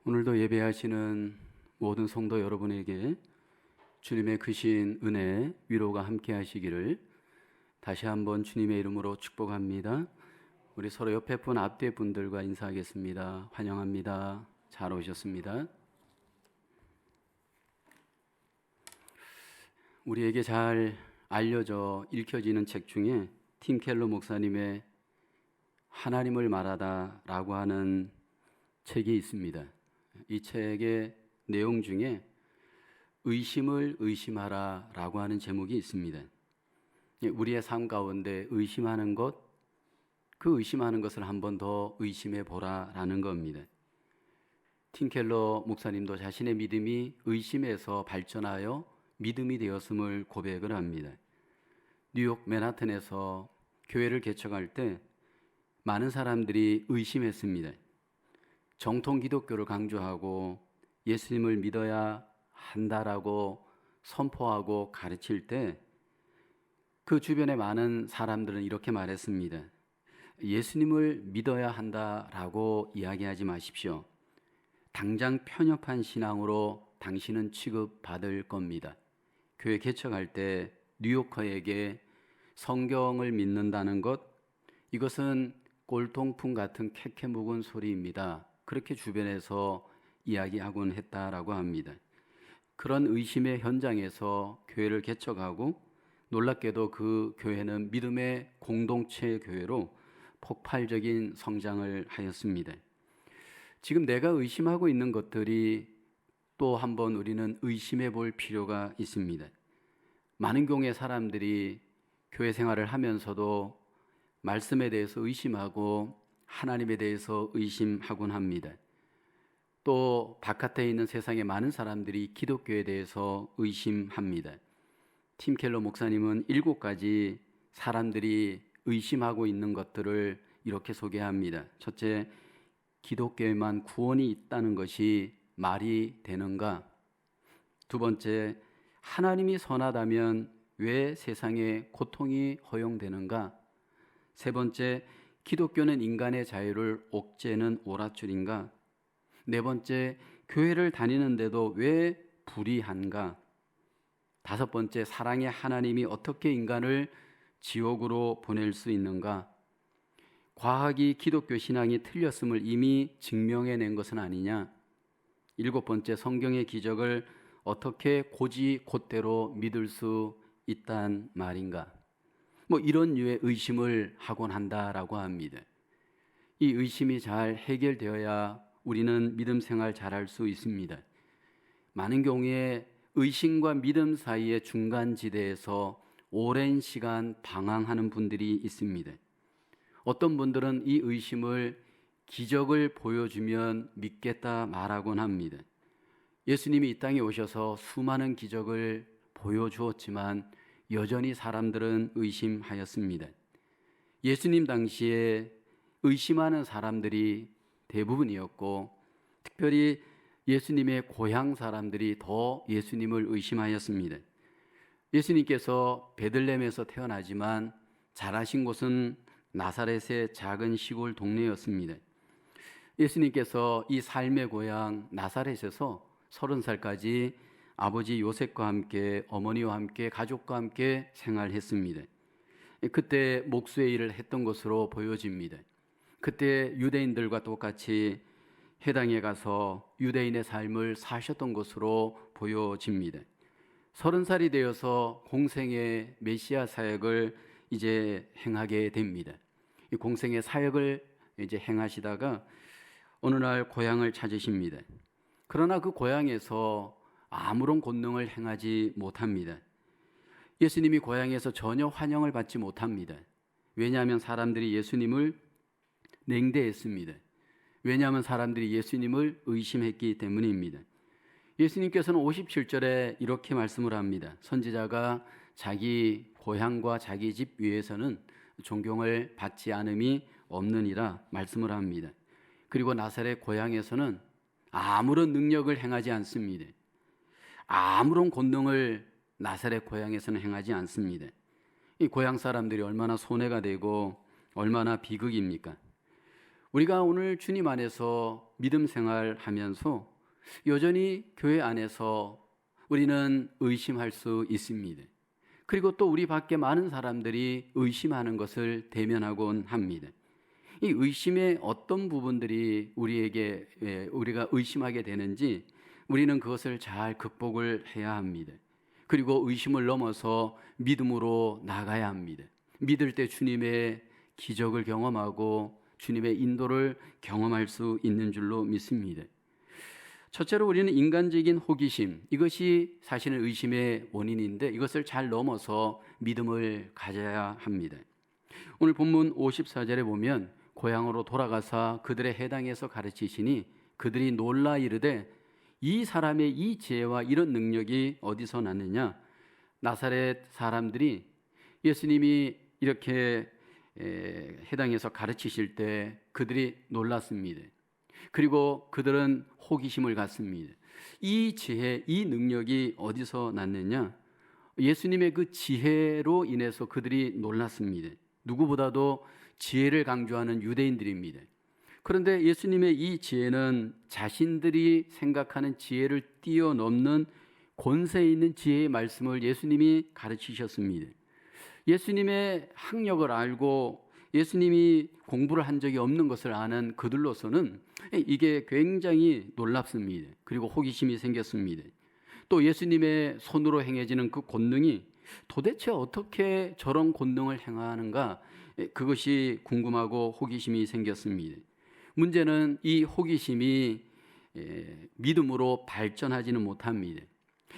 오늘도 예배하시는 모든 성도 여러분에게 주님의 크신 은혜, 위로가 함께 하시기를 다시 한번 주님의 이름으로 축복합니다. 우리 서로 옆에 분, 앞뒤 분들과 인사하겠습니다. 환영합니다. 잘 오셨습니다. 우리에게 잘 알려져 읽혀지는 책 중에 팀 켈러 목사님의 하나님을 말하다 라고 하는 책이 있습니다. 이 책의 내용 중에 의심을 의심하라 라고 하는 제목이 있습니다. 우리의 삶 가운데 의심하는 것, 그 의심하는 것을 한 번 더 의심해 보라 라는 겁니다. 팀 켈러 목사님도 자신의 믿음이 의심에서 발전하여 믿음이 되었음을 고백을 합니다. 뉴욕 맨하튼에서 교회를 개척할 때 많은 사람들이 의심했습니다. 정통 기독교를 강조하고 예수님을 믿어야 한다라고 선포하고 가르칠 때 그 주변에 많은 사람들은 이렇게 말했습니다. 예수님을 믿어야 한다라고 이야기하지 마십시오. 당장 편협한 신앙으로 당신은 취급받을 겁니다. 교회 개척할 때 뉴요커에게 성경을 믿는다는 것, 이것은 꼴통풍 같은 캐캐 묵은 소리입니다. 그렇게 주변에서 이야기하곤 했다라고 합니다. 그런 의심의 현장에서 교회를 개척하고 놀랍게도 그 교회는 믿음의 공동체 교회로 폭발적인 성장을 하였습니다. 지금 내가 의심하고 있는 것들이 또 한번 우리는 의심해 볼 필요가 있습니다. 많은 경우에 사람들이 교회 생활을 하면서도 말씀에 대해서 의심하고 하나님에 대해서 의심하곤 합니다. 또 바깥에 있는 세상에 많은 사람들이 기독교에 대해서 의심합니다. 팀 켈러 목사님은 7가지 사람들이 의심하고 있는 것들을 이렇게 소개합니다. 첫째, 기독교에만 구원이 있다는 것이 말이 되는가? 두 번째, 하나님이 선하다면 왜 세상에 고통이 허용되는가? 세 번째, 기독교는 인간의 자유를 옥죄는 오랏줄인가? 네 번째, 교회를 다니는데도 왜 불의한가? 다섯 번째, 사랑의 하나님이 어떻게 인간을 지옥으로 보낼 수 있는가? 과학이 기독교 신앙이 틀렸음을 이미 증명해낸 것은 아니냐? 일곱 번째, 성경의 기적을 어떻게 곧대로 믿을 수 있단 말인가? 이런 류의 의심을 하곤 한다라고 합니다. 이 의심이 잘 해결되어야 우리는 믿음 생활 잘할 수 있습니다. 많은 경우에 의심과 믿음 사이의 중간지대에서 오랜 시간 방황하는 분들이 있습니다. 어떤 분들은 이 의심을 기적을 보여주면 믿겠다 말하곤 합니다. 예수님이 이 땅에 오셔서 수많은 기적을 보여주었지만 여전히 사람들은 의심하였습니다. 예수님 당시에 의심하는 사람들이 대부분이었고 특별히 예수님의 고향 사람들이 더 예수님을 의심하였습니다. 예수님께서 베들레헴에서 태어나지만 자라신 곳은 나사렛의 작은 시골 동네였습니다. 예수님께서 이 삶의 고향 나사렛에서 30살까지 아버지 요셉과 함께 어머니와 함께 가족과 함께 생활했습니다. 그때 목수의 일을 했던 것으로 보여집니다. 그때 유대인들과 똑같이 해당에 가서 유대인의 삶을 사셨던 것으로 보여집니다. 30살이 되어서 공생의 메시아 사역을 이제 행하게 됩니다. 이 공생의 사역을 이제 행하시다가 어느 날 고향을 찾으십니다. 그러나 그 고향에서 아무런 권능을 행하지 못합니다. 예수님이 고향에서 전혀 환영을 받지 못합니다. 왜냐하면 사람들이 예수님을 냉대했습니다. 왜냐하면 사람들이 예수님을 의심했기 때문입니다. 예수님께서는 57절에 이렇게 말씀을 합니다. 선지자가 자기 고향과 자기 집 위에서는 존경을 받지 않음이 없느니라 말씀을 합니다. 그리고 나사렛 고향에서는 아무런 능력을 행하지 않습니다. 아무런 권능을 나사렛 고향에서는 행하지 않습니다. 이 고향 사람들이 얼마나 손해가 되고 얼마나 비극입니까? 우리가 오늘 주님 안에서 믿음 생활하면서 여전히 교회 안에서 우리는 의심할 수 있습니다. 그리고 또 우리 밖에 많은 사람들이 의심하는 것을 대면하곤 합니다. 이 의심의 어떤 부분들이 우리가 의심하게 되는지 우리는 그것을 잘 극복을 해야 합니다. 그리고 의심을 넘어서 믿음으로 나가야 합니다. 믿을 때 주님의 기적을 경험하고 주님의 인도를 경험할 수 있는 줄로 믿습니다. 첫째로 우리는 인간적인 호기심, 이것이 사실은 의심의 원인인데 이것을 잘 넘어서 믿음을 가져야 합니다. 오늘 본문 54절에 보면 고향으로 돌아가사 그들의 해당에서 가르치시니 그들이 놀라 이르되 이 사람의 이 지혜와 이런 능력이 어디서 났느냐? 나사렛 사람들이 예수님이 이렇게 해당에서 가르치실 때 그들이 놀랐습니다. 그리고 그들은 호기심을 갖습니다. 이 지혜, 이 능력이 어디서 났느냐? 예수님의 그 지혜로 인해서 그들이 놀랐습니다. 누구보다도 지혜를 강조하는 유대인들입니다. 그런데 예수님의 이 지혜는 자신들이 생각하는 지혜를 뛰어넘는 권세 있는 지혜의 말씀을 예수님이 가르치셨습니다. 예수님의 학력을 알고 예수님이 공부를 한 적이 없는 것을 아는 그들로서는 이게 굉장히 놀랍습니다. 그리고 호기심이 생겼습니다. 또 예수님의 손으로 행해지는 그 권능이 도대체 어떻게 저런 권능을 행하는가, 그것이 궁금하고 호기심이 생겼습니다. 문제는 이 호기심이 믿음으로 발전하지는 못합니다.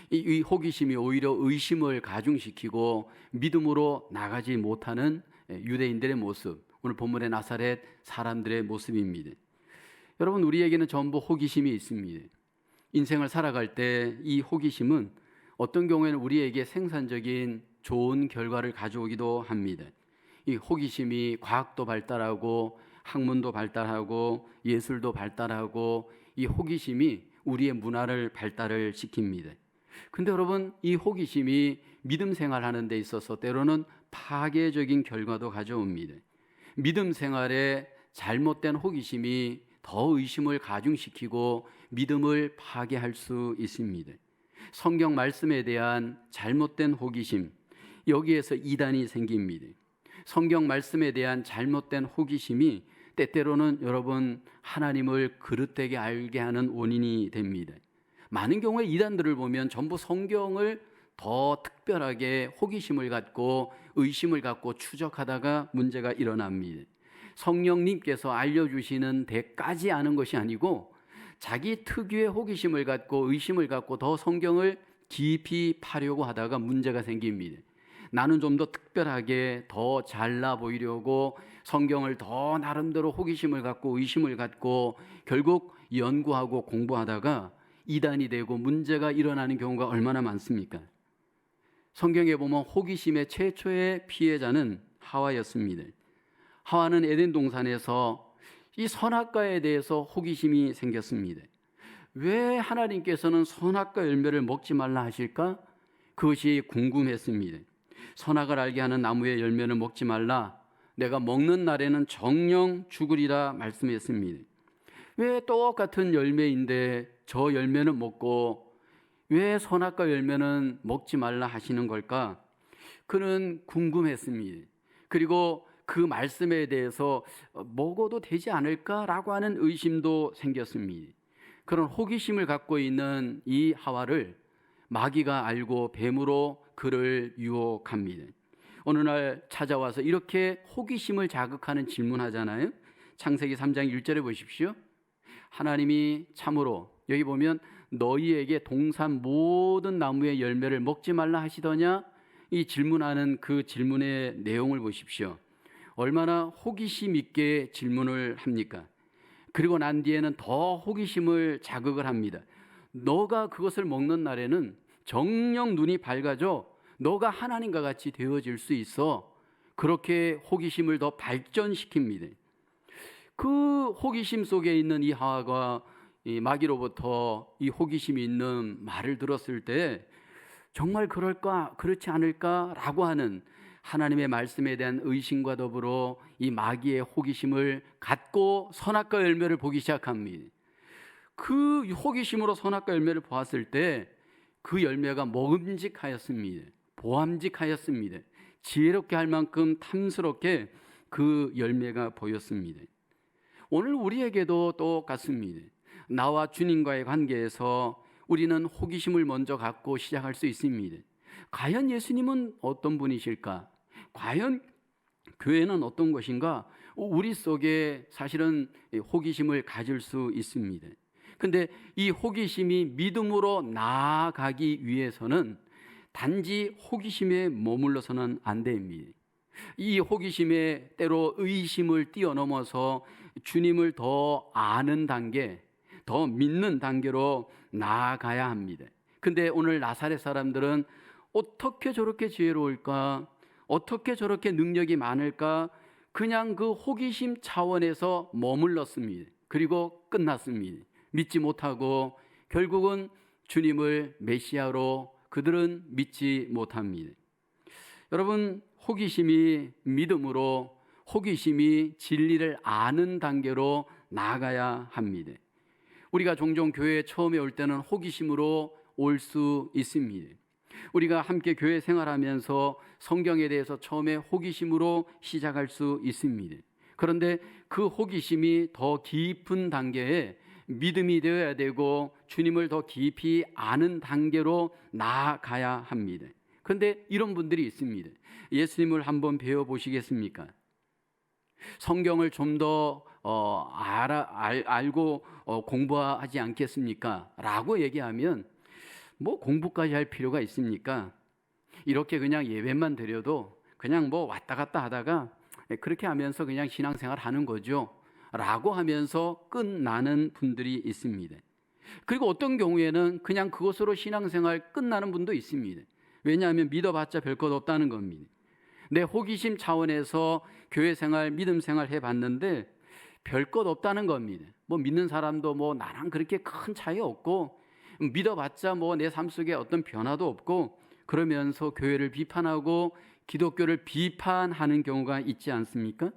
이 호기심이 오히려 의심을 가중시키고 믿음으로 나가지 못하는 유대인들의 모습, 오늘 본문의 나사렛 사람들의 모습입니다. 여러분, 우리에게는 전부 호기심이 있습니다. 인생을 살아갈 때 이 호기심은 어떤 경우에는 우리에게 생산적인 좋은 결과를 가져오기도 합니다. 이 호기심이 과학도 발달하고 학문도 발달하고 예술도 발달하고 이 호기심이 우리의 문화를 발달을 시킵니다. 근데 여러분, 이 호기심이 믿음 생활하는 데 있어서 때로는 파괴적인 결과도 가져옵니다. 믿음 생활에 잘못된 호기심이 더 의심을 가중시키고 믿음을 파괴할 수 있습니다. 성경 말씀에 대한 잘못된 호기심, 여기에서 이단이 생깁니다. 성경 말씀에 대한 잘못된 호기심이 때때로는 여러분 하나님을 그릇되게 알게 하는 원인이 됩니다. 많은 경우에 이단들을 보면 전부 성경을 더 특별하게 호기심을 갖고 의심을 갖고 추적하다가 문제가 일어납니다. 성령님께서 알려주시는 데까지 아는 것이 아니고 자기 특유의 호기심을 갖고 의심을 갖고 더 성경을 깊이 파려고 하다가 문제가 생깁니다. 나는 좀 더 특별하게 더 잘나 보이려고 성경을 더 나름대로 호기심을 갖고 의심을 갖고 결국 연구하고 공부하다가 이단이 되고 문제가 일어나는 경우가 얼마나 많습니까? 성경에 보면 호기심의 최초의 피해자는 하와였습니다. 하와는 에덴 동산에서 이 선악과에 대해서 호기심이 생겼습니다. 왜 하나님께서는 선악과 열매를 먹지 말라 하실까? 그것이 궁금했습니다. 선악을 알게 하는 나무의 열매는 먹지 말라, 내가 먹는 날에는 정령 죽으리라 말씀했습니다. 왜 똑같은 열매인데 저 열매는 먹고 왜 선악과 열매는 먹지 말라 하시는 걸까? 그는 궁금했습니다. 그리고 그 말씀에 대해서 먹어도 되지 않을까라고 하는 의심도 생겼습니다. 그런 호기심을 갖고 있는 이 하와를 마귀가 알고 뱀으로 그를 유혹합니다. 어느 날 찾아와서 이렇게 호기심을 자극하는 질문하잖아요. 창세기 3장 1절에 보십시오. 하나님이 참으로, 여기 보면 너희에게 동산 모든 나무의 열매를 먹지 말라 하시더냐? 이 질문하는 그 질문의 내용을 보십시오. 얼마나 호기심 있게 질문을 합니까? 그리고 난 뒤에는 더 호기심을 자극을 합니다. 너가 그것을 먹는 날에는 정녕 눈이 밝아져 너가 하나님과 같이 되어질 수 있어. 그렇게 호기심을 더 발전시킵니다. 그 호기심 속에 있는 이 하와가 이 마귀로부터 이 호기심이 있는 말을 들었을 때 정말 그럴까, 그렇지 않을까라고 하는 하나님의 말씀에 대한 의심과 더불어 이 마귀의 호기심을 갖고 선악과 열매를 보기 시작합니다. 그 호기심으로 선악과 열매를 보았을 때 그 열매가 먹음직하였습니다. 보암직하였습니다. 지혜롭게 할 만큼 탐스럽게 그 열매가 보였습니다. 오늘 우리에게도 똑같습니다. 나와 주님과의 관계에서 우리는 호기심을 먼저 갖고 시작할 수 있습니다. 과연 예수님은 어떤 분이실까? 과연 교회는 어떤 것인가? 우리 속에 사실은 호기심을 가질 수 있습니다. 근데 이 호기심이 믿음으로 나아가기 위해서는 단지 호기심에 머물러서는 안 됩니다. 이 호기심에 때로 의심을 뛰어넘어서 주님을 더 아는 단계, 더 믿는 단계로 나아가야 합니다. 근데 오늘 나사렛 사람들은 어떻게 저렇게 지혜로울까? 어떻게 저렇게 능력이 많을까? 그냥 그 호기심 차원에서 머물렀습니다. 그리고 끝났습니다. 믿지 못하고 결국은 주님을 메시아로 그들은 믿지 못합니다. 여러분, 호기심이 믿음으로, 호기심이 진리를 아는 단계로 나아가야 합니다. 우리가 종종 교회에 처음에 올 때는 호기심으로 올 수 있습니다. 우리가 함께 교회 생활하면서 성경에 대해서 처음에 호기심으로 시작할 수 있습니다. 그런데 그 호기심이 더 깊은 단계에 믿음이 되어야 되고 주님을 더 깊이 아는 단계로 나아가야 합니다. 그런데 이런 분들이 있습니다. 예수님을 한번 배워보시겠습니까? 성경을 좀 더 알고 공부하지 않겠습니까? 라고 얘기하면 뭐 공부까지 할 필요가 있습니까? 이렇게 그냥 예배만 드려도 그냥 뭐 왔다 갔다 하다가 그렇게 하면서 그냥 신앙생활 하는 거죠 라고 하면서 끝나는 분들이 있습니다. 그리고 어떤 경우에는 그냥 그것으로 신앙생활 끝나는 분도 있습니다. 왜냐하면 믿어봤자 별 것 없다는 겁니다. 내 호기심 차원에서 교회 생활, 믿음 생활 해봤는데 별 것 없다는 겁니다. 뭐 믿는 사람도 뭐 나랑 그렇게 큰 차이 없고 믿어봤자 뭐 내 삶 속에 어떤 변화도 없고 그러면서 교회를 비판하고 기독교를 비판하는 경우가 있지 않습니까?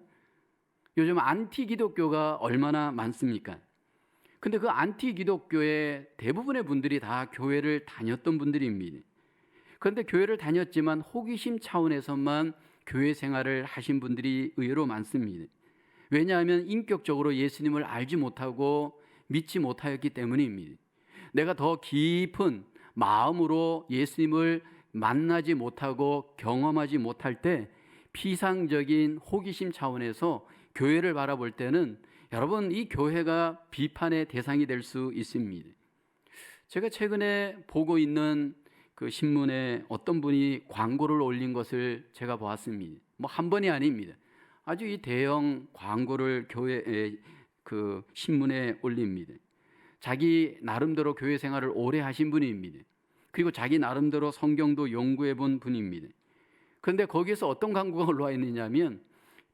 요즘 안티 기독교가 얼마나 많습니까? 근데 그 안티 기독교의 대부분의 분들이 다 교회를 다녔던 분들입니다. 그런데 교회를 다녔지만 호기심 차원에서만 교회 생활을 하신 분들이 의외로 많습니다. 왜냐하면 인격적으로 예수님을 알지 못하고 믿지 못하였기 때문입니다. 내가 더 깊은 마음으로 예수님을 만나지 못하고 경험하지 못할 때 피상적인 호기심 차원에서 교회를 바라볼 때는 여러분 이 교회가 비판의 대상이 될 수 있습니다. 제가 최근에 보고 있는 그 신문에 어떤 분이 광고를 올린 것을 제가 보았습니다. 뭐 한 번이 아닙니다. 아주 이 대형 광고를 교회에 그 신문에 올립니다. 자기 나름대로 교회 생활을 오래 하신 분입니다. 그리고 자기 나름대로 성경도 연구해 본 분입니다. 그런데 거기에서 어떤 광고가 올라와 있느냐면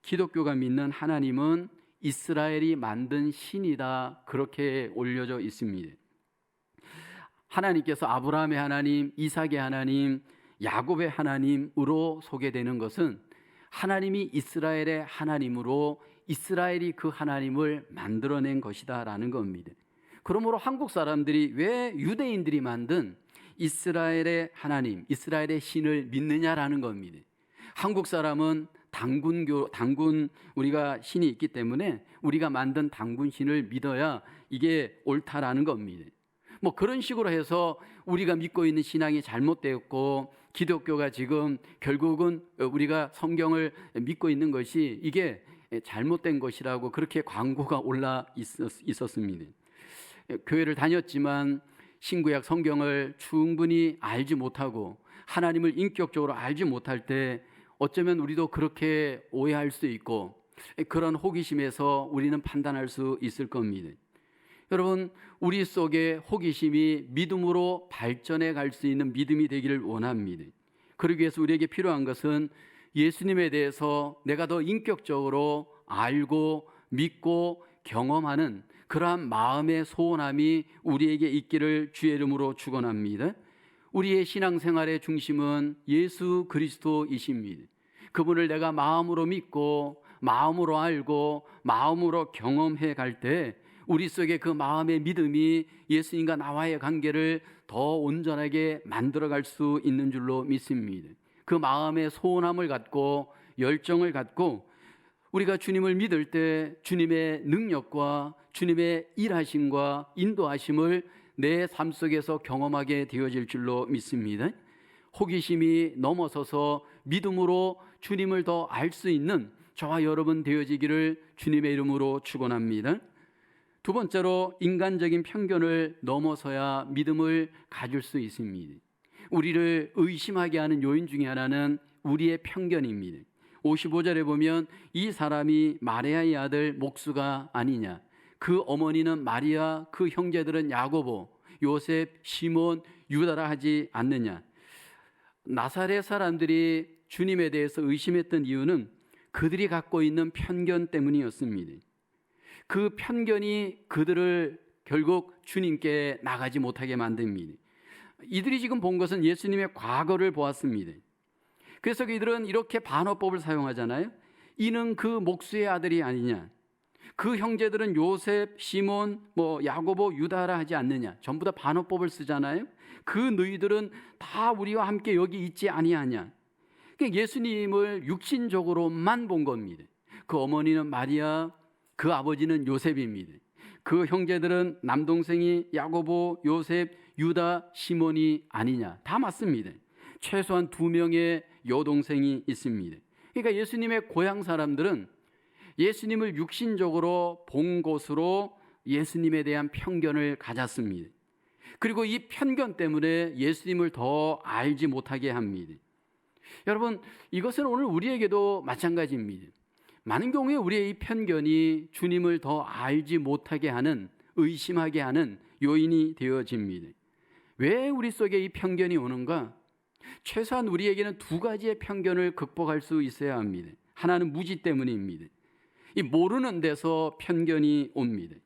기독교가 믿는 하나님은 이스라엘이 만든 신이다 그렇게 올려져 있습니다. 하나님께서 아브라함의 하나님, 이삭의 하나님, 야곱의 하나님으로 소개되는 것은 하나님이 이스라엘의 하나님으로 이스라엘이 그 하나님을 만들어낸 것이다 라는 겁니다. 그러므로 한국 사람들이 왜 유대인들이 만든 이스라엘의 하나님, 이스라엘의 신을 믿느냐라는 겁니다. 한국 사람은 당군 우리가 신이 있기 때문에 우리가 만든 당군 신을 믿어야 이게 옳다라는 겁니다. 뭐 그런 식으로 해서 우리가 믿고 있는 신앙이 잘못되었고 기독교가 지금 결국은 우리가 성경을 믿고 있는 것이 이게 잘못된 것이라고 그렇게 광고가 올라 있었습니다. 교회를 다녔지만 신구약 성경을 충분히 알지 못하고 하나님을 인격적으로 알지 못할 때 어쩌면 우리도 그렇게 오해할 수 있고 그런 호기심에서 우리는 판단할 수 있을 겁니다. 여러분, 우리 속에 호기심이 믿음으로 발전해 갈 수 있는 믿음이 되기를 원합니다. 그러기 위해서 우리에게 필요한 것은 예수님에 대해서 내가 더 인격적으로 알고 믿고 경험하는 그러한 마음의 소원함이 우리에게 있기를 주의 이름으로 축원합니다. 우리의 신앙생활의 중심은 예수 그리스도이십니다. 그분을 내가 마음으로 믿고 마음으로 알고 마음으로 경험해 갈 때 우리 속에 그 마음의 믿음이 예수님과 나와의 관계를 더 온전하게 만들어갈 수 있는 줄로 믿습니다. 그 마음의 소원함을 갖고 열정을 갖고 우리가 주님을 믿을 때 주님의 능력과 주님의 일하심과 인도하심을 내 삶 속에서 경험하게 되어질 줄로 믿습니다. 호기심이 넘어서서 믿음으로 주님을 더 알 수 있는 저와 여러분 되어지기를 주님의 이름으로 축원합니다. 두 번째로 인간적인 편견을 넘어서야 믿음을 가질 수 있습니다. 우리를 의심하게 하는 요인 중에 하나는 우리의 편견입니다. 55절에 보면 이 사람이 마리아의 아들 목수가 아니냐, 그 어머니는 마리아, 그 형제들은 야고보, 요셉, 시몬, 유다라 하지 않느냐. 나사렛 사람들이 주님에 대해서 의심했던 이유는 그들이 갖고 있는 편견 때문이었습니다. 그 편견이 그들을 결국 주님께 나가지 못하게 만듭니다. 이들이 지금 본 것은 예수님의 과거를 보았습니다. 그래서 이들은 이렇게 반어법을 사용하잖아요. 이는 그 목수의 아들이 아니냐, 그 형제들은 요셉, 시몬, 야고보, 유다라 하지 않느냐. 전부 다 반어법을 쓰잖아요. 그 너희들은 다 우리와 함께 여기 있지 아니하냐. 예수님을 육신적으로만 본 겁니다. 그 어머니는 마리아, 그 아버지는 요셉입니다. 그 형제들은 남동생이 야고보, 요셉, 유다, 시몬이 아니냐. 다 맞습니다. 최소한 2명의 여동생이 있습니다. 그러니까 예수님의 고향 사람들은 예수님을 육신적으로 본 것으로 예수님에 대한 편견을 가졌습니다. 그리고 이 편견 때문에 예수님을 더 알지 못하게 합니다. 여러분, 이것은 오늘 우리에게도 마찬가지입니다. 많은 경우에 우리의 이 편견이 주님을 더 알지 못하게 하는, 의심하게 하는 요인이 되어집니다. 왜 우리 속에 이 편견이 오는가? 최소한 우리에게는 2가지의 편견을 극복할 수 있어야 합니다. 하나는 무지 때문입니다. 이 모르는 데서 편견이 옵니다.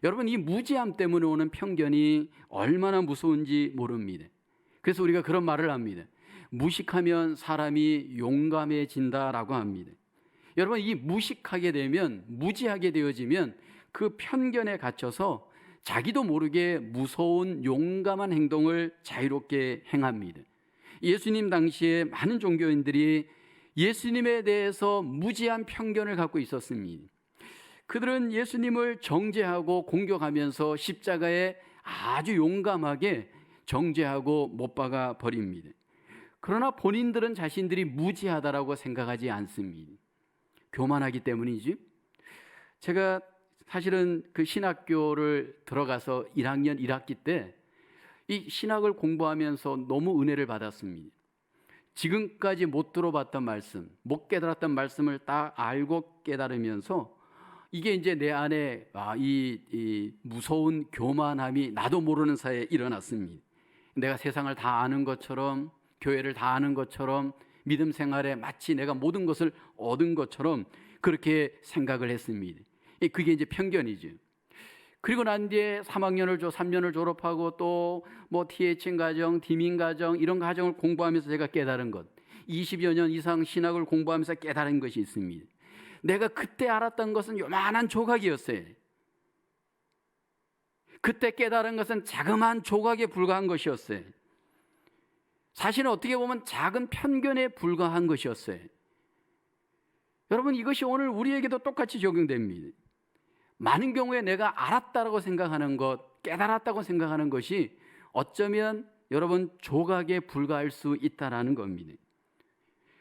여러분, 이 무지함 때문에 오는 편견이 얼마나 무서운지 모릅니다. 그래서 우리가 그런 말을 합니다. 무식하면 사람이 용감해진다라고 합니다. 여러분, 이 무식하게 되면, 무지하게 되어지면 그 편견에 갇혀서 자기도 모르게 무서운 용감한 행동을 자유롭게 행합니다. 예수님 당시에 많은 종교인들이 예수님에 대해서 무지한 편견을 갖고 있었습니다. 그들은 예수님을 정죄하고 공격하면서 십자가에 아주 용감하게 정죄하고 못 박아 버립니다. 그러나 본인들은 자신들이 무지하다라고 생각하지 않습니다. 교만하기 때문이지. 제가 사실은 그 신학교를 들어가서 1학년 1학기 때 이 신학을 공부하면서 너무 은혜를 받았습니다. 지금까지 못 들어봤던 말씀, 못 깨달았던 말씀을 딱 알고 깨달으면서 이게 이제 내 안에 이 무서운 교만함이 나도 모르는 사이에 일어났습니다. 내가 세상을 다 아는 것처럼, 교회를 다 아는 것처럼, 믿음 생활에 마치 내가 모든 것을 얻은 것처럼 그렇게 생각을 했습니다. 그게 이제 편견이죠. 그리고 난 뒤에 3년을 졸업하고 또 THN 과정, 디민 과정, 이런 과정을 공부하면서 제가 깨달은 것, 20여 년 이상 신학을 공부하면서 깨달은 것이 있습니다. 내가 그때 알았던 것은 요만한 조각이었어요. 그때 깨달은 것은 자그마한 조각에 불과한 것이었어요. 사실은 어떻게 보면 작은 편견에 불과한 것이었어요. 여러분, 이것이 오늘 우리에게도 똑같이 적용됩니다. 많은 경우에 내가 알았다고 생각하는 것, 깨달았다고 생각하는 것이 어쩌면 여러분 조각에 불과할 수 있다라는 겁니다.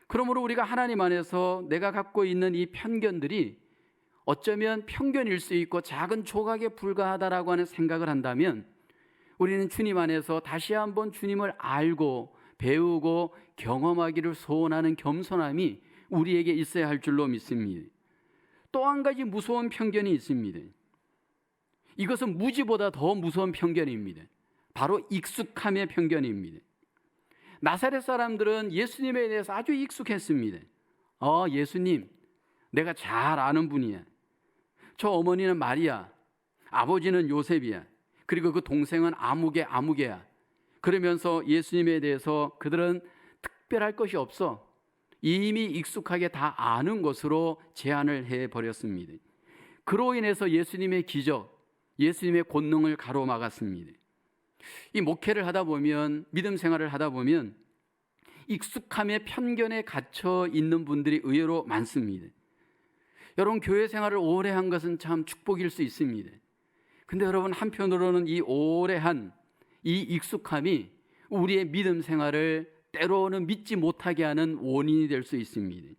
그러므로 우리가 하나님 안에서 내가 갖고 있는 이 편견들이 어쩌면 편견일 수 있고 작은 조각에 불과하다라고 하는 생각을 한다면 우리는 주님 안에서 다시 한번 주님을 알고 배우고 경험하기를 소원하는 겸손함이 우리에게 있어야 할 줄로 믿습니다. 또 한 가지 무서운 편견이 있습니다. 이것은 무지보다 더 무서운 편견입니다. 바로 익숙함의 편견입니다. 나사렛 사람들은 예수님에 대해서 아주 익숙했습니다. 예수님, 내가 잘 아는 분이야. 저 어머니는 마리아, 아버지는 요셉이야. 그리고 그 동생은 아무개야. 그러면서 예수님에 대해서 그들은 특별할 것이 없어. 이미 익숙하게 다 아는 것으로 제한을 해버렸습니다. 그로 인해서 예수님의 기적, 예수님의 권능을 가로막았습니다. 이 목회를 하다 보면, 믿음 생활을 하다 보면 익숙함의 편견에 갇혀 있는 분들이 의외로 많습니다. 여러분, 교회 생활을 오래 한 것은 참 축복일 수 있습니다. 근데 여러분, 한편으로는 이 오래 한 이 익숙함이 우리의 믿음 생활을 때로는 믿지 못하게 하는 원인이 될 수 있습니다.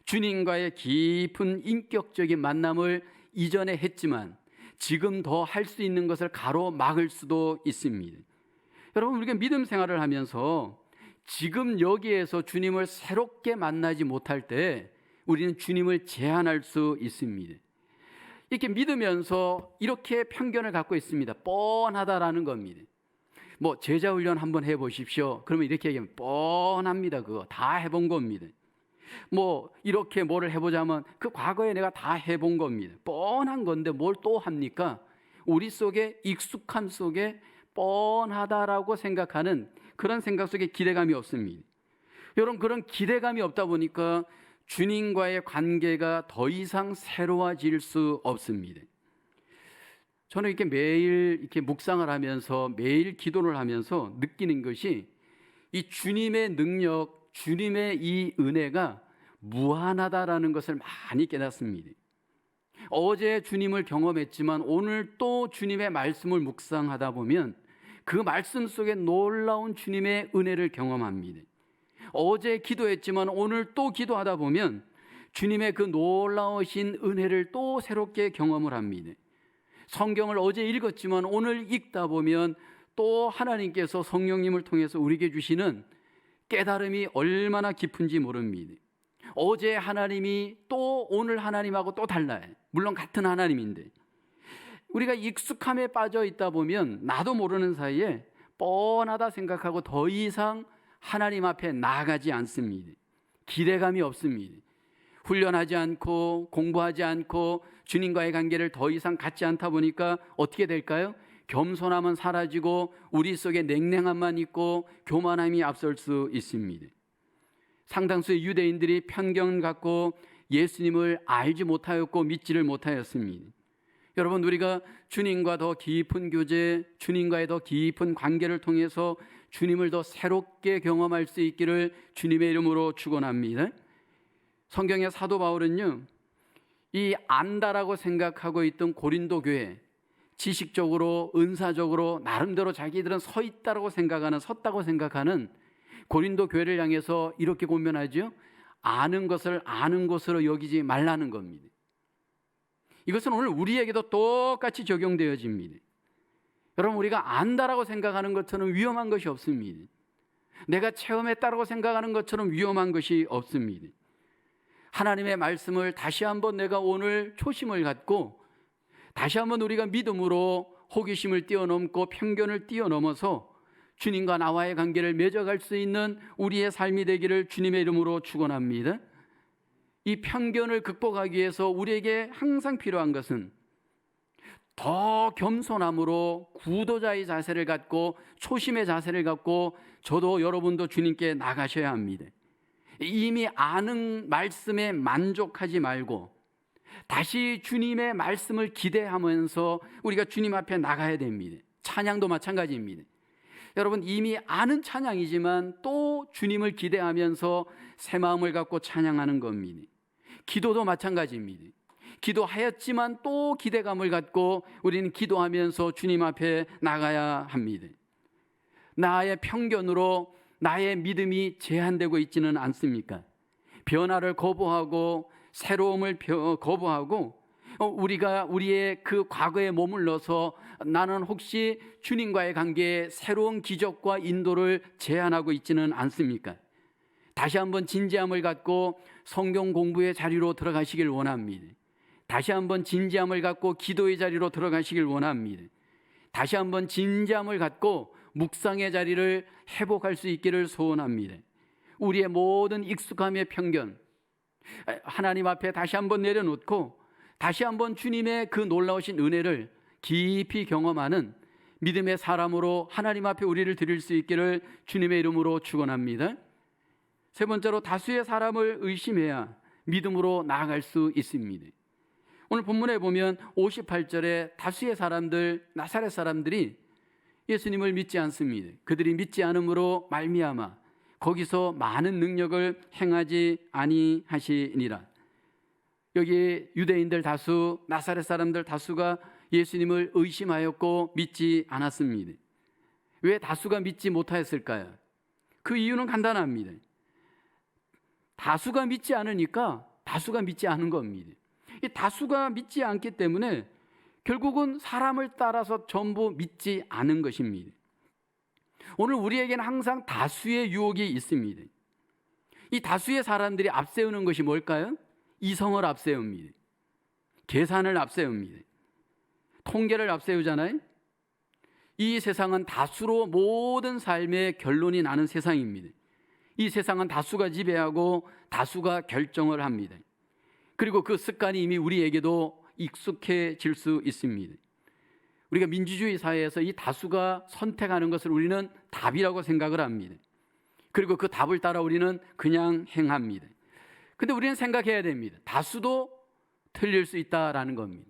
주님과의 깊은 인격적인 만남을 이전에 했지만 지금 더 할 수 있는 것을 가로막을 수도 있습니다. 여러분, 우리가 믿음 생활을 하면서 지금 여기에서 주님을 새롭게 만나지 못할 때 우리는 주님을 제한할 수 있습니다. 이렇게 믿으면서 이렇게 편견을 갖고 있습니다. 뻔하다라는 겁니다. 뭐 제자 훈련 한번 해보십시오. 그러면 이렇게 얘기하면 뻔합니다. 그거 다 해본 겁니다. 뭐 이렇게 뭐를 해보자면 그 과거에 내가 다 해본 겁니다. 뻔한 건데 뭘 또 합니까? 우리 속에 익숙함 속에 뻔하다라고 생각하는 그런 생각 속에 기대감이 없습니다. 여러분, 그런 기대감이 없다 보니까 주님과의 관계가 더 이상 새로워질 수 없습니다. 저는 이렇게 매일 이렇게 묵상을 하면서 매일 기도를 하면서 느끼는 것이 이 주님의 능력, 주님의 이 은혜가 무한하다라는 것을 많이 깨닫습니다. 어제 주님을 경험했지만 오늘 또 주님의 말씀을 묵상하다 보면 그 말씀 속에 놀라운 주님의 은혜를 경험합니다. 어제 기도했지만 오늘 또 기도하다 보면 주님의 그 놀라우신 은혜를 또 새롭게 경험을 합니다. 성경을 어제 읽었지만 오늘 읽다 보면 또 하나님께서 성령님을 통해서 우리에게 주시는 깨달음이 얼마나 깊은지 모릅니다. 어제 하나님이 또 오늘 하나님하고 또 달라요. 물론 같은 하나님인데 우리가 익숙함에 빠져 있다 보면 나도 모르는 사이에 뻔하다 생각하고 더 이상 하나님 앞에 나아가지 않습니다. 기대감이 없습니다. 훈련하지 않고 공부하지 않고 주님과의 관계를 더 이상 갖지 않다 보니까 어떻게 될까요? 겸손함은 사라지고 우리 속에 냉랭함만 있고 교만함이 앞설 수 있습니다. 상당수의 유대인들이 편견 갖고 예수님을 알지 못하였고 믿지를 못하였습니다. 여러분, 우리가 주님과 더 깊은 교제, 주님과의 더 깊은 관계를 통해서 주님을 더 새롭게 경험할 수 있기를 주님의 이름으로 축원합니다. 성경의 사도 바울은요, 이 안다라고 생각하고 있던 고린도 교회, 지식적으로 은사적으로 나름대로 자기들은 섰다고 생각하는 고린도 교회를 향해서 이렇게 권면하죠. 아는 것을 아는 것으로 여기지 말라는 겁니다. 이것은 오늘 우리에게도 똑같이 적용되어집니다. 여러분, 우리가 안다라고 생각하는 것처럼 위험한 것이 없습니다. 내가 체험했다라고 생각하는 것처럼 위험한 것이 없습니다. 하나님의 말씀을 다시 한번 내가 오늘 초심을 갖고 다시 한번 우리가 믿음으로 호기심을 뛰어넘고 편견을 뛰어넘어서 주님과 나와의 관계를 맺어갈 수 있는 우리의 삶이 되기를 주님의 이름으로 축원합니다. 이 편견을 극복하기 위해서 우리에게 항상 필요한 것은 더 겸손함으로 구도자의 자세를 갖고 초심의 자세를 갖고 저도 여러분도 주님께 나가셔야 합니다. 이미 아는 말씀에 만족하지 말고 다시 주님의 말씀을 기대하면서 우리가 주님 앞에 나가야 됩니다. 찬양도 마찬가지입니다. 여러분, 이미 아는 찬양이지만 또 주님을 기대하면서 새 마음을 갖고 찬양하는 겁니다. 기도도 마찬가지입니다. 기도하였지만 또 기대감을 갖고 우리는 기도하면서 주님 앞에 나가야 합니다. 나의 편견으로 나의 믿음이 제한되고 있지는 않습니까? 변화를 거부하고 새로움을 거부하고 우리가 우리의 그 과거에 머물러서 나는 혹시 주님과의 관계에 새로운 기적과 인도를 제한하고 있지는 않습니까? 다시 한번 진지함을 갖고 성경 공부의 자리로 들어가시길 원합니다. 다시 한번 진지함을 갖고 기도의 자리로 들어가시길 원합니다. 다시 한번 진지함을 갖고 묵상의 자리를 회복할 수 있기를 소원합니다. 우리의 모든 익숙함의 편견 하나님 앞에 다시 한번 내려놓고 다시 한번 주님의 그 놀라우신 은혜를 깊이 경험하는 믿음의 사람으로 하나님 앞에 우리를 드릴 수 있기를 주님의 이름으로 축원합니다. 세 번째로 다수의 사람을 의심해야 믿음으로 나아갈 수 있습니다. 오늘 본문에 보면 58절에 다수의 사람들, 나사렛 사람들이 예수님을 믿지 않습니다. 그들이 믿지 않음으로 말미암아 거기서 많은 능력을 행하지 아니하시니라. 여기 유대인들 다수, 나사렛 사람들 다수가 예수님을 의심하였고 믿지 않았습니다. 왜 다수가 믿지 못하였을까요? 그 이유는 간단합니다. 다수가 믿지 않으니까 다수가 믿지 않은 겁니다. 이 다수가 믿지 않기 때문에 결국은 사람을 따라서 전부 믿지 않은 것입니다. 오늘 우리에게는 항상 다수의 유혹이 있습니다. 이 다수의 사람들이 앞세우는 것이 뭘까요? 이성을 앞세웁니다. 계산을 앞세웁니다. 통계를 앞세우잖아요. 이 세상은 다수로 모든 삶의 결론이 나는 세상입니다. 이 세상은 다수가 지배하고 다수가 결정을 합니다. 그리고 그 습관이 이미 우리에게도 익숙해질 수 있습니다. 우리가 민주주의 사회에서 이 다수가 선택하는 것을 우리는 답이라고 생각을 합니다. 그리고 그 답을 따라 우리는 그냥 행합니다. 근데 우리는 생각해야 됩니다. 다수도 틀릴 수 있다라는 겁니다.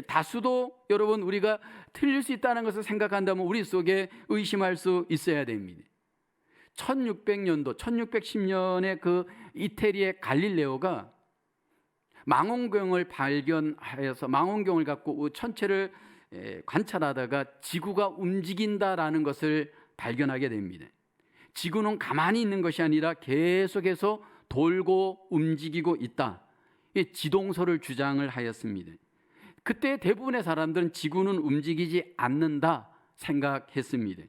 다수도 여러분 우리가 틀릴 수 있다는 것을 생각한다면 우리 속에 의심할 수 있어야 됩니다. 1600년도, 1610년에 그 이태리의 갈릴레오가 망원경을 발견하여서 망원경을 갖고 천체를 관찰하다가 지구가 움직인다라는 것을 발견하게 됩니다. 지구는 가만히 있는 것이 아니라 계속해서 돌고 움직이고 있다. 지동설을 주장을 하였습니다. 그때 대부분의 사람들은 지구는 움직이지 않는다 생각했습니다.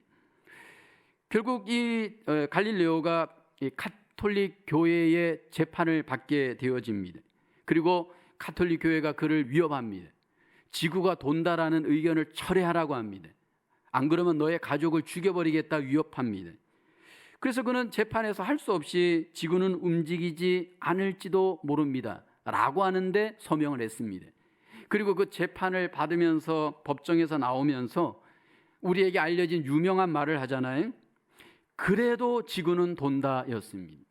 결국 이 갈릴레오가 가톨릭 교회의 재판을 받게 되어집니다. 그리고 가톨릭 교회가 그를 위협합니다. 지구가 돈다라는 의견을 철회하라고 합니다. 안 그러면 너의 가족을 죽여버리겠다 위협합니다. 그래서 그는 재판에서 할 수 없이 지구는 움직이지 않을지도 모릅니다 라고 하는데 서명을 했습니다. 그리고 그 재판을 받으면서 법정에서 나오면서 우리에게 알려진 유명한 말을 하잖아요. 그래도 지구는 돈다 였습니다.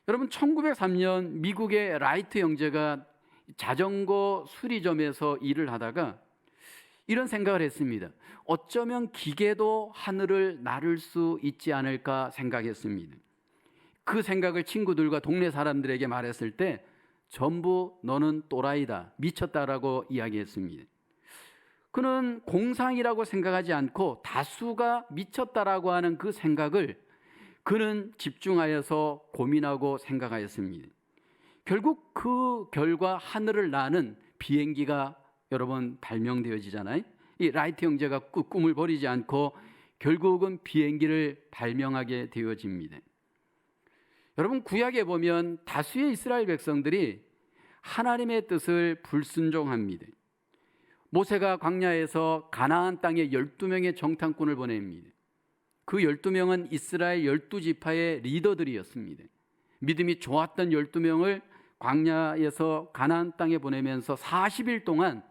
여러분 1903년 미국의 라이트 형제가 자전거 수리점에서 일을 하다가 이런 생각을 했습니다. 어쩌면 기계도 하늘을 나를 수 있지 않을까 생각했습니다. 그 생각을 친구들과 동네 사람들에게 말했을 때 전부 너는 또라이다, 미쳤다라고 이야기했습니다. 그는 공상이라고 생각하지 않고 다수가 미쳤다라고 하는 그 생각을 그는 집중하여서 고민하고 생각하였습니다. 결국 그 결과 하늘을 나는 비행기가 여러분 발명되어지잖아요. 이 라이트 형제가 꿈을 버리지 않고 결국은 비행기를 발명하게 되어집니다. 여러분 구약에 보면 다수의 이스라엘 백성들이 하나님의 뜻을 불순종합니다. 모세가 광야에서 가나안 땅에 12명의 정탐꾼을 보냅니다. 그 12명은 이스라엘 12지파의 리더들이었습니다. 믿음이 좋았던 12명을 광야에서 가나안 땅에 보내면서 40일 동안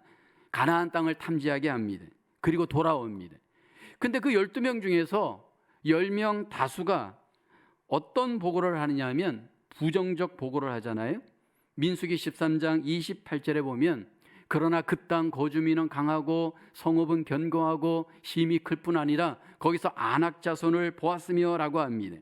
가나안 땅을 탐지하게 합니다. 그리고 돌아옵니다. 근데 그 12명 중에서 10명 다수가 어떤 보고를 하느냐 하면 부정적 보고를 하잖아요. 민수기 13장 28절에 보면 그러나 그 땅 거주민은 강하고 성읍은 견고하고 힘이 클 뿐 아니라 거기서 안악 자손을 보았으며 라고 합니다.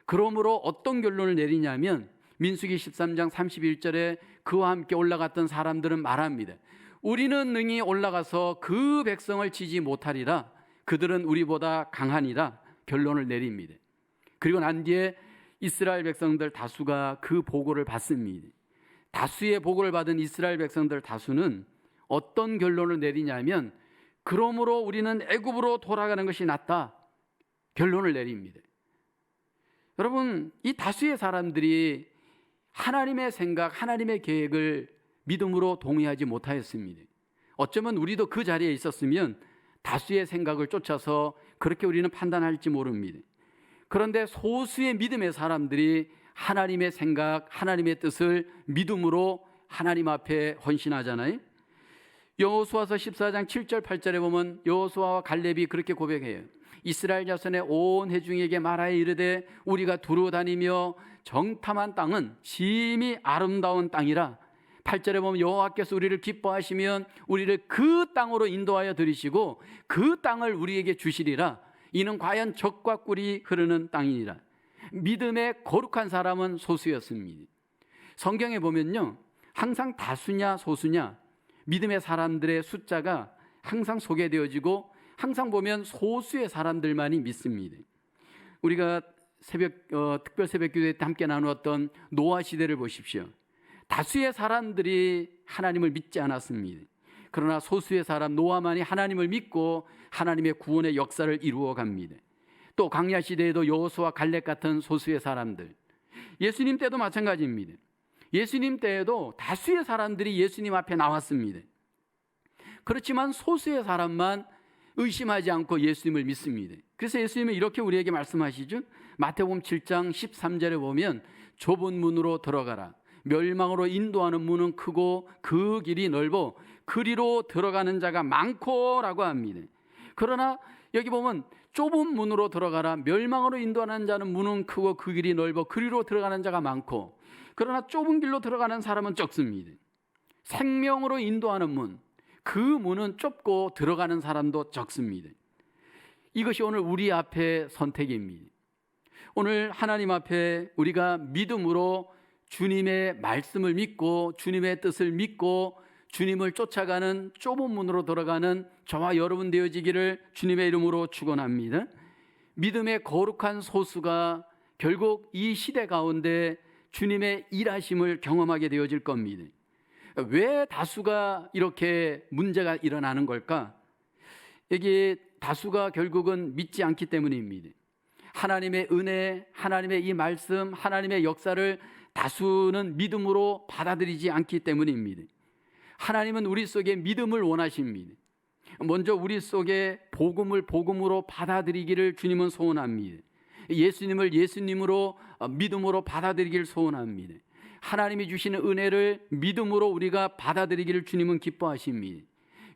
그러므로 어떤 결론을 내리냐면 민수기 13장 31절에 그와 함께 올라갔던 사람들은 말합니다. 우리는 능히 올라가서 그 백성을 치지 못하리라. 그들은 우리보다 강하니라 결론을 내립니다. 그리고 난 뒤에 이스라엘 백성들 다수가 그 보고를 받습니다. 다수의 보고를 받은 이스라엘 백성들 다수는 어떤 결론을 내리냐면 그러므로 우리는 애굽으로 돌아가는 것이 낫다 결론을 내립니다. 여러분 이 다수의 사람들이 하나님의 생각, 하나님의 계획을 믿음으로 동의하지 못하였습니다. 어쩌면 우리도 그 자리에 있었으면 다수의 생각을 쫓아서 그렇게 우리는 판단할지 모릅니다. 그런데 소수의 믿음의 사람들이 하나님의 생각, 하나님의 뜻을 믿음으로 하나님 앞에 헌신하잖아요. 여호수아서 14장 7절 8절에 보면 여호수아와 갈렙이 그렇게 고백해요. 이스라엘 자손의 온 회중에게 말하여 이르되 우리가 두루 다니며 정탐한 땅은 심히 아름다운 땅이라. 8절에 보면 여호와께서 우리를 기뻐하시면 우리를 그 땅으로 인도하여 들이시고 그 땅을 우리에게 주시리라. 이는 과연 젖과 꿀이 흐르는 땅이니라. 믿음의 거룩한 사람은 소수였습니다. 성경에 보면요, 항상 다수냐 소수냐 믿음의 사람들의 숫자가 항상 소개되어지고 항상 보면 소수의 사람들만이 믿습니다. 우리가 특별 새벽 기도회 때 함께 나누었던 노아 시대를 보십시오. 다수의 사람들이 하나님을 믿지 않았습니다. 그러나 소수의 사람 노아만이 하나님을 믿고 하나님의 구원의 역사를 이루어 갑니다. 또 광야 시대에도 여호수아 갈렙 같은 소수의 사람들, 예수님 때도 마찬가지입니다. 예수님 때에도 다수의 사람들이 예수님 앞에 나왔습니다. 그렇지만 소수의 사람만 의심하지 않고 예수님을 믿습니다. 그래서 예수님은 이렇게 우리에게 말씀하시죠. 마태복음 7장 13절에 보면 좁은 문으로 들어가라. 멸망으로 인도하는 문은 크고 그 길이 넓어 그리로 들어가는 자가 많고라고 합니다. 그러나 여기 보면 좁은 문으로 들어가라. 멸망으로 인도하는 자는 문은 크고 그 길이 넓어 그리로 들어가는 자가 많고, 그러나 좁은 길로 들어가는 사람은 적습니다. 생명으로 인도하는 문, 그 문은 좁고 들어가는 사람도 적습니다. 이것이 오늘 우리 앞에 선택입니다. 오늘 하나님 앞에 우리가 믿음으로 주님의 말씀을 믿고 주님의 뜻을 믿고 주님을 쫓아가는 좁은 문으로 들어가는 저와 여러분 되어지기를 주님의 이름으로 축원합니다. 믿음의 거룩한 소수가 결국 이 시대 가운데 주님의 일하심을 경험하게 되어질 겁니다. 왜 다수가 이렇게 문제가 일어나는 걸까? 여기 다수가 결국은 믿지 않기 때문입니다. 하나님의 은혜, 하나님의 이 말씀, 하나님의 역사를 다수는 믿음으로 받아들이지 않기 때문입니다. 하나님은 우리 속에 믿음을 원하십니다. 먼저 우리 속에 복음을 복음으로 받아들이기를 주님은 소원합니다. 예수님을 예수님으로 믿음으로 받아들이기를 소원합니다. 하나님이 주시는 은혜를 믿음으로 우리가 받아들이기를 주님은 기뻐하십니다.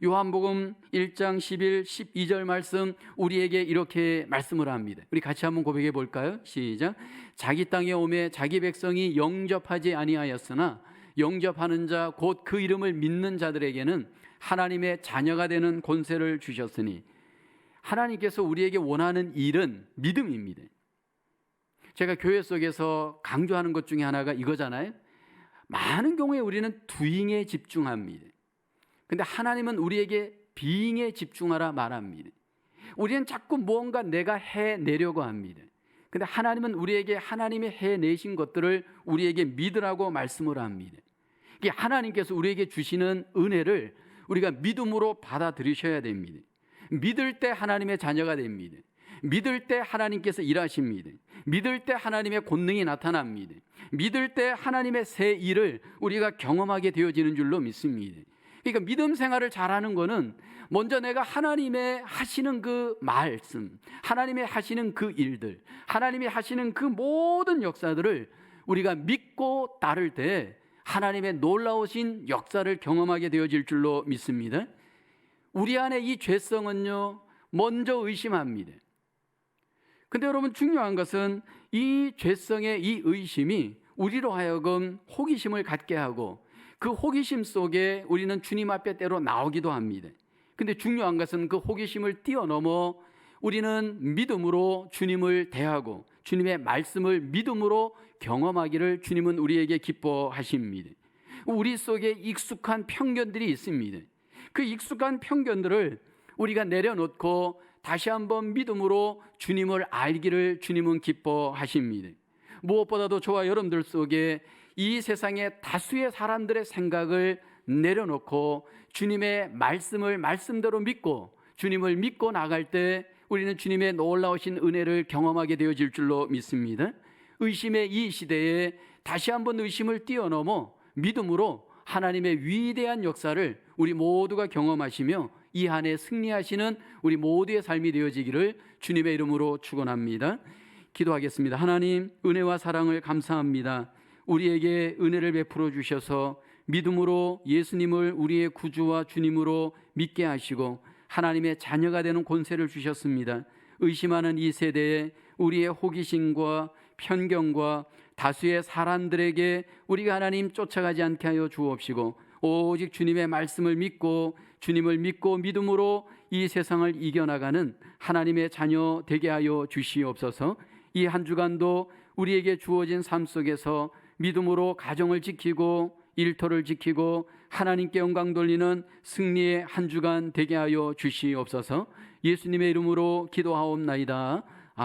요한복음 1장 11, 12절 말씀 우리에게 이렇게 말씀을 합니다. 우리 같이 한번 고백해 볼까요? 시작. 자기 땅에 오매 자기 백성이 영접하지 아니하였으나 영접하는 자 곧 그 이름을 믿는 자들에게는 하나님의 자녀가 되는 권세를 주셨으니. 하나님께서 우리에게 원하는 일은 믿음입니다. 제가 교회 속에서 강조하는 것 중에 하나가 이거잖아요. 많은 경우에 우리는 doing에 집중합니다. 근데 하나님은 우리에게 being에 집중하라 말합니다. 우리는 자꾸 무언가 내가 해내려고 합니다. 근데 하나님은 우리에게 하나님이 해내신 것들을 우리에게 믿으라고 말씀을 합니다. 이게 하나님께서 우리에게 주시는 은혜를 우리가 믿음으로 받아들이셔야 됩니다. 믿을 때 하나님의 자녀가 됩니다. 믿을 때 하나님께서 일하십니다. 믿을 때 하나님의 권능이 나타납니다. 믿을 때 하나님의 새 일을 우리가 경험하게 되어지는 줄로 믿습니다. 그러니까 믿음 생활을 잘하는 거는 먼저 내가 하나님의 하시는 그 말씀, 하나님의 하시는 그 일들, 하나님이 하시는 그 모든 역사들을 우리가 믿고 따를 때 하나님의 놀라우신 역사를 경험하게 되어질 줄로 믿습니다. 우리 안에 이 죄성은요, 먼저 의심합니다. 근데 여러분 중요한 것은 이 죄성의 이 의심이 우리로 하여금 호기심을 갖게 하고 그 호기심 속에 우리는 주님 앞에 때로 나오기도 합니다. 근데 중요한 것은 그 호기심을 뛰어넘어 우리는 믿음으로 주님을 대하고 주님의 말씀을 믿음으로 경험하기를 주님은 우리에게 기뻐하십니다. 우리 속에 익숙한 편견들이 있습니다. 그 익숙한 편견들을 우리가 내려놓고 다시 한번 믿음으로 주님을 알기를 주님은 기뻐하십니다. 무엇보다도 저와 여러분들 속에 이 세상의 다수의 사람들의 생각을 내려놓고 주님의 말씀을 말씀대로 믿고 주님을 믿고 나갈 때 우리는 주님의 놀라우신 은혜를 경험하게 되어질 줄로 믿습니다. 의심의 이 시대에 다시 한번 의심을 뛰어넘어 믿음으로 하나님의 위대한 역사를 우리 모두가 경험하시며 이 한 해 승리하시는 우리 모두의 삶이 되어지기를 주님의 이름으로 축원합니다. 기도하겠습니다. 하나님, 은혜와 사랑을 감사합니다. 우리에게 은혜를 베풀어 주셔서 믿음으로 예수님을 우리의 구주와 주님으로 믿게 하시고 하나님의 자녀가 되는 권세를 주셨습니다. 의심하는 이 세대에 우리의 호기심과 편견과 다수의 사람들에게 우리가 하나님 쫓아가지 않게 하여 주옵시고, 오직 주님의 말씀을 믿고 주님을 믿고 믿음으로 이 세상을 이겨나가는 하나님의 자녀 되게 하여 주시옵소서. 이 한 주간도 우리에게 주어진 삶 속에서 믿음으로 가정을 지키고 일터를 지키고 하나님께 영광 돌리는 승리의 한 주간 되게 하여 주시옵소서. 예수님의 이름으로 기도하옵나이다.